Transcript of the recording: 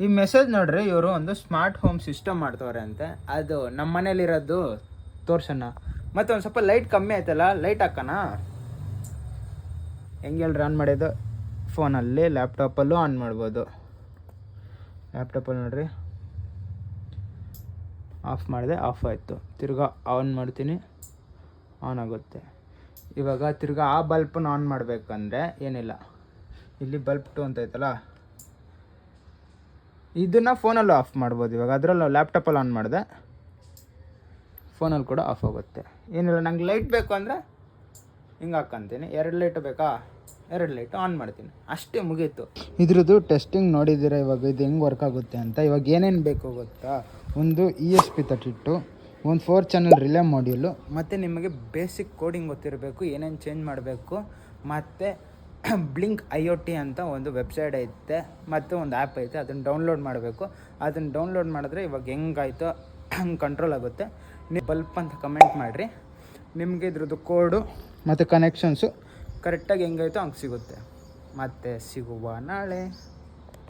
ಈ ಮೆಸೇಜ್ ನೋಡ್ರಿ, ಇವರು ಒಂದು ಸ್ಮಾರ್ಟ್ ಹೋಮ್ ಸಿಸ್ಟಮ್ ಮಾಡ್ತವ್ರೆ ಅಂತೆ. ಅದು ನಮ್ಮ ಮನೇಲಿರೋದು ತೋರ್ಸೋಣ. ಮತ್ತು ಒಂದು ಸ್ವಲ್ಪ ಲೈಟ್ ಕಮ್ಮಿ ಆಯ್ತಲ್ಲ, ಲೈಟ್ ಹಾಕೋಣ. ಹೆಂಗೆ ಹೇಳ್ರಿ ಆನ್ ಮಾಡೋದು? ಫೋನಲ್ಲಿ, ಲ್ಯಾಪ್ಟಾಪಲ್ಲೂ ಆನ್ ಮಾಡ್ಬೋದು. ಲ್ಯಾಪ್ಟಾಪಲ್ಲಿ ನೋಡ್ರಿ, ಆಫ್ ಮಾಡಿದೆ, ಆಫ್ ಆಯಿತು. ತಿರ್ಗಾ ಆನ್ ಮಾಡ್ತೀನಿ, ಆನ್ ಆಗುತ್ತೆ. ಇವಾಗ ತಿರ್ಗಾ ಆ ಬಲ್ಪನ್ನ ಆನ್ ಮಾಡಬೇಕಂದ್ರೆ ಏನಿಲ್ಲ, ಇಲ್ಲಿ ಬಲ್ಪ್ 2 ಅಂತ ಐತಲ್ಲ, ಇದನ್ನು ಫೋನಲ್ಲೂ ಆಫ್ ಮಾಡ್ಬೋದು. ಇವಾಗ ಅದರಲ್ಲೂ ಲ್ಯಾಪ್ಟಾಪಲ್ಲಿ ಆನ್ ಮಾಡಿದೆ, ಫೋನಲ್ಲಿ ಕೂಡ ಆಫ್ ಆಗುತ್ತೆ. ಏನಿಲ್ಲ, ನಂಗೆ ಲೈಟ್ ಬೇಕು ಅಂದರೆ ಹಿಂಗೆ ಹಾಕ್ಕೊಂತೀನಿ. 2 ಲೈಟು ಬೇಕಾ, 2 ಲೈಟು ಆನ್ ಮಾಡ್ತೀನಿ, ಅಷ್ಟೇ, ಮುಗೀತು. ಇದ್ರದ್ದು ಟೆಸ್ಟಿಂಗ್ ನೋಡಿದ್ದೀರ ಇವಾಗ ಇದು ಹೆಂಗೆ ವರ್ಕ್ ಆಗುತ್ತೆ ಅಂತ. ಇವಾಗ ಏನೇನು ಬೇಕು ಗೊತ್ತಾ? ಒಂದು ESP32, ಒಂದು 4 ಚಾನಲ್ ರಿಲೇ ಮಾಡ್ಯೂಲು, ಮತ್ತು ನಿಮಗೆ ಬೇಸಿಕ್ ಕೋಡಿಂಗ್ ಗೊತ್ತಿರಬೇಕು, ಏನೇನು ಚೇಂಜ್ ಮಾಡಬೇಕು. ಮತ್ತು ಬ್ಲಿಂಕ್ IoT ಅಂತ ಒಂದು ವೆಬ್ಸೈಟ್ ಐತೆ, ಮತ್ತು ಒಂದು ಆ್ಯಪ್ ಐತೆ, ಅದನ್ನು ಡೌನ್ಲೋಡ್ ಮಾಡಬೇಕು. ಅದನ್ನು ಡೌನ್ಲೋಡ್ ಮಾಡಿದ್ರೆ ಇವಾಗ ಹೆಂಗಾಯ್ತೋ ಹಂಗೆ ಕಂಟ್ರೋಲ್ ಆಗುತ್ತೆ. ನೀವು ಬಲ್ಪ್ ಅಂತ ಕಮೆಂಟ್ ಮಾಡಿರಿ, ನಿಮಗೆ ಇದ್ರದ್ದು ಕೋಡು ಮತ್ತು ಕನೆಕ್ಷನ್ಸು ಕರೆಕ್ಟಾಗಿ ಹೆಂಗಾಯ್ತೋ ಹಂಗೆ ಸಿಗುತ್ತೆ. ಮತ್ತೆ ಸಿಗುವ ನಾಳೆ.